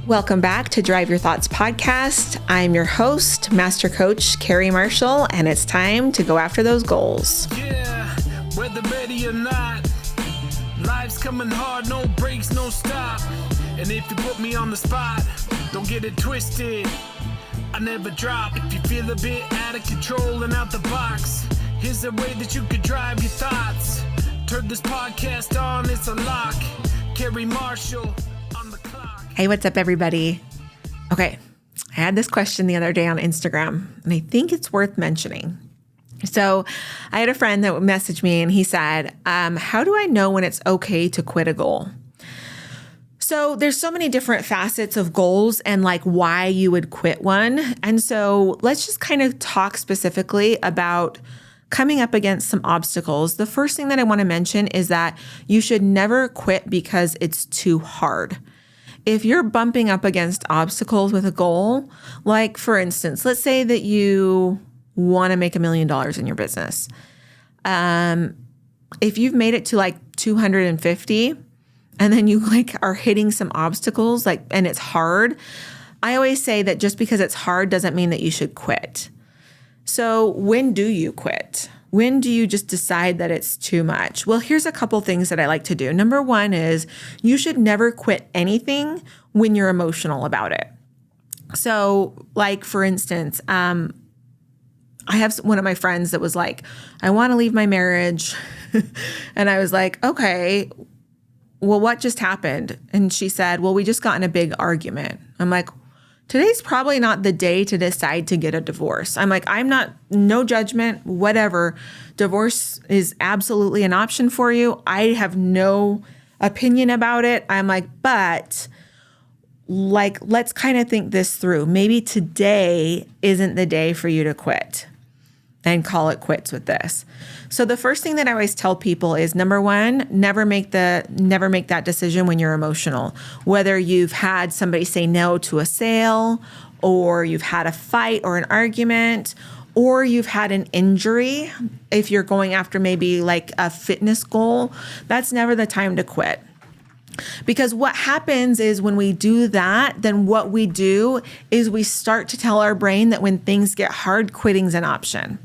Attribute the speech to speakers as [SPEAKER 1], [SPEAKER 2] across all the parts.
[SPEAKER 1] Welcome back to Drive Your Thoughts podcast. I'm your host, Master Coach Carrie Marshall, and it's time to go after those goals.
[SPEAKER 2] Yeah, whether ready or not, life's coming hard, no breaks, no stop. And if you put me on the spot, don't get it twisted, I never drop. If you feel a bit out of control and out the box, here's a way that you could drive your thoughts. Turn this podcast on, it's a lock. Carrie Marshall on the clock.
[SPEAKER 1] Hey, what's up, everybody? Okay, I had this question the other day on Instagram, and I think it's worth mentioning. So I had a friend that messaged me, and he said, how do I know when it's okay to quit a goal? So there's so many different facets of goals and like why you would quit one. And so let's just kind of talk specifically about coming up against some obstacles. The first thing that I want to mention is that you should never quit because it's too hard. If you're bumping up against obstacles with a goal, like for instance, let's say that you want to make $1 million in your business. If you've made it to like 250 and then you like are hitting some obstacles and it's hard, I always say that just because it's hard doesn't mean that you should quit. So when do you quit? When do you just decide that it's too much? Well, here's a couple things that I like to do. Number one is you should never quit anything when you're emotional about it. So like, for instance, I have one of my friends that was like, I want to leave my marriage. And I was like, okay, well, what just happened? And she said, well, we just got in a big argument. I'm like, today's probably not the day to decide to get a divorce. I'm like, no judgment, whatever. Divorce is absolutely an option for you. I have no opinion about it. I'm like, but like, let's kind of think this through. Maybe today isn't the day for you to quit and call it quits with this. So the first thing that I always tell people is, number one, never make that decision when you're emotional. Whether you've had somebody say no to a sale, or you've had a fight or an argument, or you've had an injury. If you're going after maybe like a fitness goal, that's never the time to quit. Because what happens is when we do that, then what we do is we start to tell our brain that when things get hard, quitting's an option.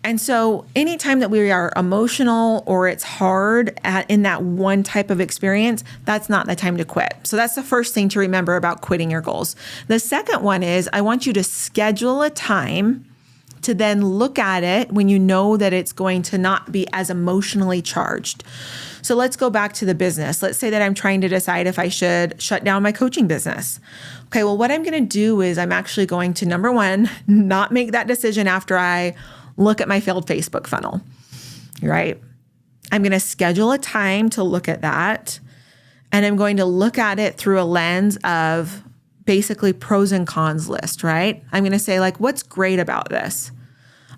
[SPEAKER 1] And so anytime that we are emotional or it's hard in that one type of experience, that's not the time to quit. So that's the first thing to remember about quitting your goals. The second one is I want you to schedule a time to then look at it when you know that it's going to not be as emotionally charged. So let's go back to the business. Let's say that I'm trying to decide if I should shut down my coaching business. Okay, well, what I'm going to do is I'm actually going to, number one, not make that decision after I look at my failed Facebook funnel, right? I'm going to schedule a time to look at that. And I'm going to look at it through a lens of basically pros and cons list, right? I'm going to say like, what's great about this?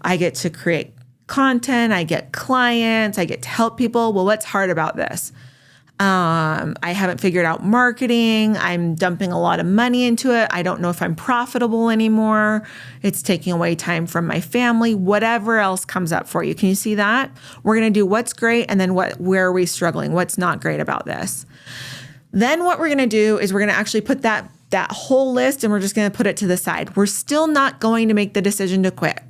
[SPEAKER 1] I get to create content. I get clients. I get to help people. Well, what's hard about this? I haven't figured out marketing. I'm dumping a lot of money into it. I don't know if I'm profitable anymore. It's taking away time from my family, whatever else comes up for you. Can you see that? We're going to do what's great and then where are we struggling? What's not great about this? Then what we're going to do is we're going to actually put that whole list and we're just going to put it to the side. We're still not going to make the decision to quit.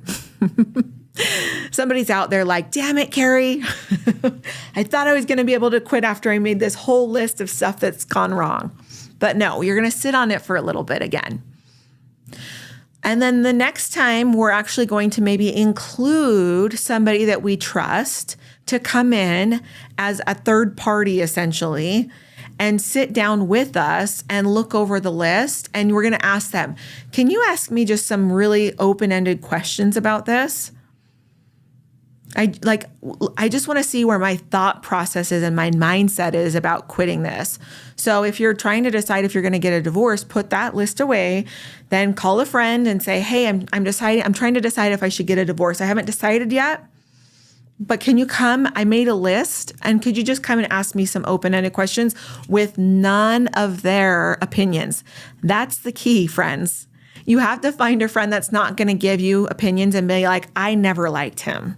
[SPEAKER 1] Somebody's out there like, damn it, Carrie. I thought I was going to be able to quit after I made this whole list of stuff that's gone wrong. But no, you're going to sit on it for a little bit again. And then the next time we're actually going to maybe include somebody that we trust to come in as a third party essentially and sit down with us and look over the list. And we're going to ask them, can you ask me just some really open-ended questions about this? I just want to see where my thought process is and my mindset is about quitting this. So if you're trying to decide if you're going to get a divorce, put that list away, then call a friend and say, hey, I'm trying to decide if I should get a divorce. I haven't decided yet, but can you come? I made a list, and could you just come and ask me some open-ended questions with none of their opinions? That's the key, friends. You have to find a friend that's not going to give you opinions and be like, I never liked him.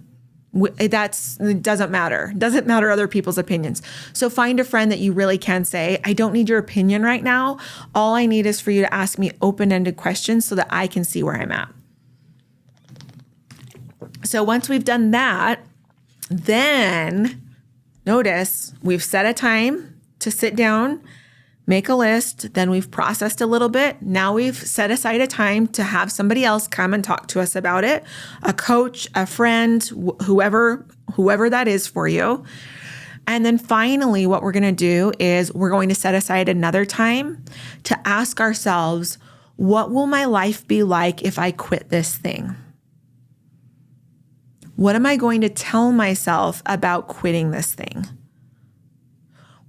[SPEAKER 1] It doesn't matter. Doesn't matter other people's opinions. So find a friend that you really can say, I don't need your opinion right now. All I need is for you to ask me open-ended questions so that I can see where I'm at. So once we've done that, then notice we've set a time to sit down, make a list, then we've processed a little bit. Now we've set aside a time to have somebody else come and talk to us about it, a coach, a friend, whoever that is for you. And then finally, what we're going to do is we're going to set aside another time to ask ourselves, what will my life be like if I quit this thing? What am I going to tell myself about quitting this thing?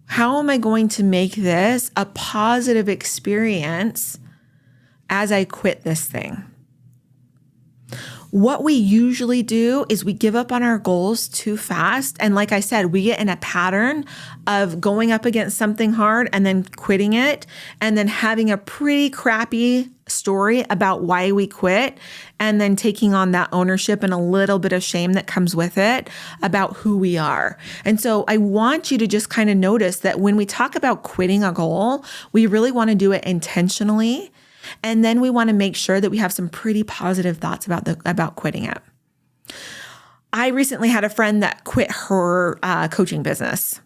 [SPEAKER 1] How am I going to make this a positive experience as I quit this thing? What we usually do is we give up on our goals too fast. And like I said, we get in a pattern of going up against something hard and then quitting it and then having a pretty crappy story about why we quit and then taking on that ownership and a little bit of shame that comes with it about who we are. And so I want you to just kind of notice that when we talk about quitting a goal, we really want to do it intentionally. And then we want to make sure that we have some pretty positive thoughts about quitting it. I recently had a friend that quit her coaching business.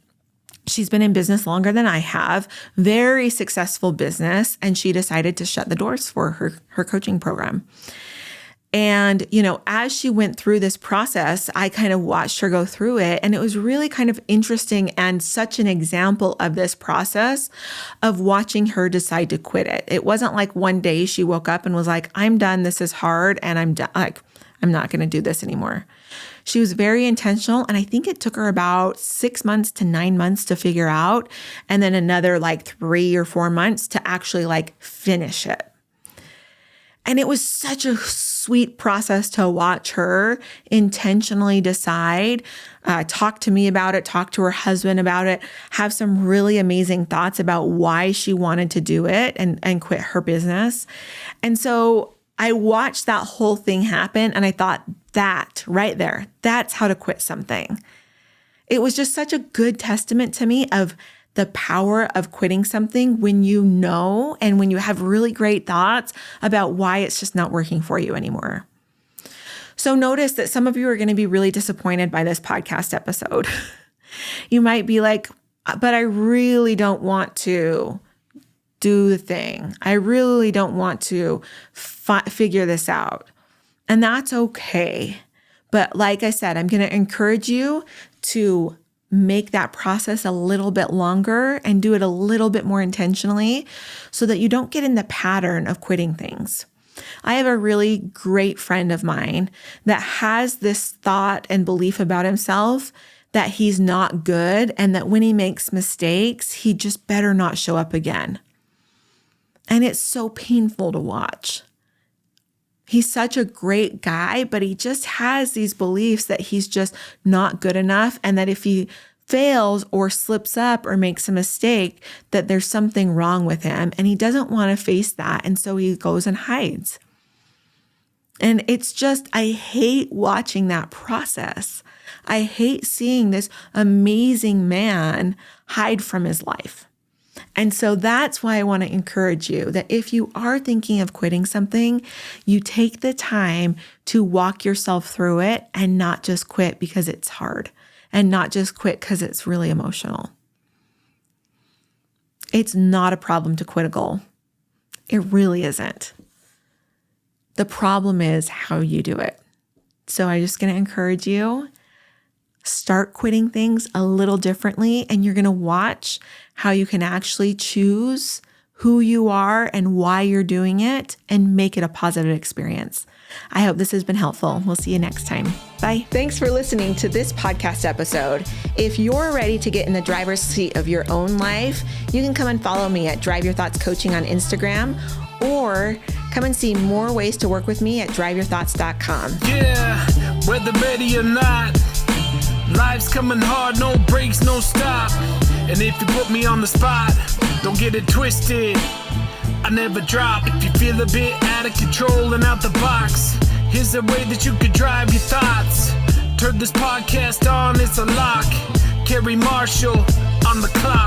[SPEAKER 1] She's been in business longer than I have, very successful business, and she decided to shut the doors for her coaching program. And, as she went through this process, I kind of watched her go through it. And it was really kind of interesting and such an example of this process of watching her decide to quit it. It wasn't like one day she woke up and was like, I'm done. This is hard. And I'm done. Like, I'm not going to do this anymore. She was very intentional. And I think it took her about 6 months to 9 months to figure out. And then another 3 or 4 months to actually finish it. And it was such a sweet process to watch her intentionally decide, talk to me about it, talk to her husband about it, have some really amazing thoughts about why she wanted to do it and quit her business. And so I watched that whole thing happen and I thought, that right there, that's how to quit something. It was just such a good testament to me of the power of quitting something when you know and when you have really great thoughts about why it's just not working for you anymore. So notice that some of you are going to be really disappointed by this podcast episode. You might be like, but I really don't want to do the thing. I really don't want to figure this out. And that's okay. But like I said, I'm going to encourage you to make that process a little bit longer and do it a little bit more intentionally so that you don't get in the pattern of quitting things. I have a really great friend of mine that has this thought and belief about himself that he's not good and that when he makes mistakes, he just better not show up again. And it's so painful to watch. He's such a great guy, but he just has these beliefs that he's just not good enough and that if he fails or slips up or makes a mistake, that there's something wrong with him and he doesn't want to face that. And so he goes and hides. And it's just, I hate watching that process. I hate seeing this amazing man hide from his life. And so that's why I want to encourage you that if you are thinking of quitting something, you take the time to walk yourself through it and not just quit because it's hard and not just quit because it's really emotional. It's not a problem to quit a goal. It really isn't. The problem is how you do it. So I'm just going to encourage you, start quitting things a little differently, and you're going to watch how you can actually choose who you are and why you're doing it and make it a positive experience. I hope this has been helpful. We'll see you next time. Bye. Thanks for listening to this podcast episode. If you're ready to get in the driver's seat of your own life, you can come and follow me at Drive Your Thoughts Coaching on Instagram, or come and see more ways to work with me at driveyourthoughts.com.
[SPEAKER 2] Yeah, whether ready or not, life's coming hard, no breaks, no stop. And if you put me on the spot, don't get it twisted, I never drop. If you feel a bit out of control and out the box, here's a way that you could drive your thoughts. Turn this podcast on, it's a lock. Carrie Marshall on the clock.